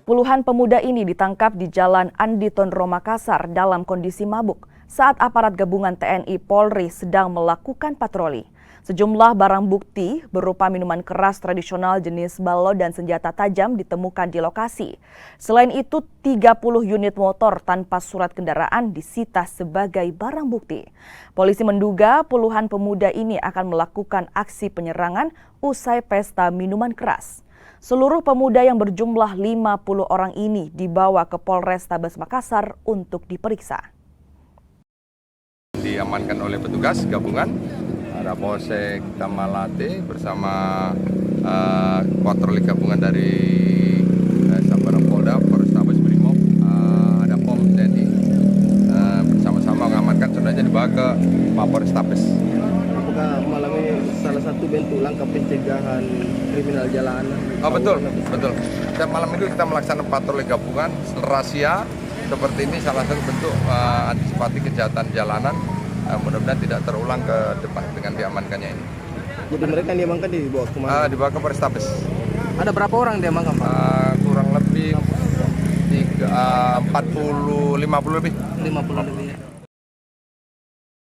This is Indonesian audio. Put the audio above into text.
Puluhan pemuda ini ditangkap di Jalan Andi Tondro Makassar dalam kondisi mabuk saat aparat gabungan TNI Polri sedang melakukan patroli. Sejumlah barang bukti berupa minuman keras tradisional jenis balok dan senjata tajam ditemukan di lokasi. Selain itu, 30 unit motor tanpa surat kendaraan disita sebagai barang bukti. Polisi menduga puluhan pemuda ini akan melakukan aksi penyerangan usai pesta minuman keras. Seluruh pemuda yang berjumlah 50 orang ini dibawa ke Polrestabes Makassar untuk diperiksa. Diamankan oleh petugas gabungan, ada Polsek Tamalate bersama patroli gabungan dari Sabara Polda, Polrestabes Brimob, ada POM TNI, bersama-sama mengamankan, sebenarnya dibawa ke Polrestabes. Apakah malam ini salah satu bentuk langkah pencegahan kriminal jalanan? Oh, betul. Dan malam itu kita melaksanakan patroli gabungan, rahasia seperti ini salah satu bentuk antisipasi kejahatan jalanan. Mudah-mudahan tidak terulang ke depan dengan diamankannya ini. Jadi mereka yang diamankan dibawa ke mana? Dibawa ke Polrestabes. Ada berapa orang diamankan, Pak? Kurang lebih 50 lebih. 50 lebih.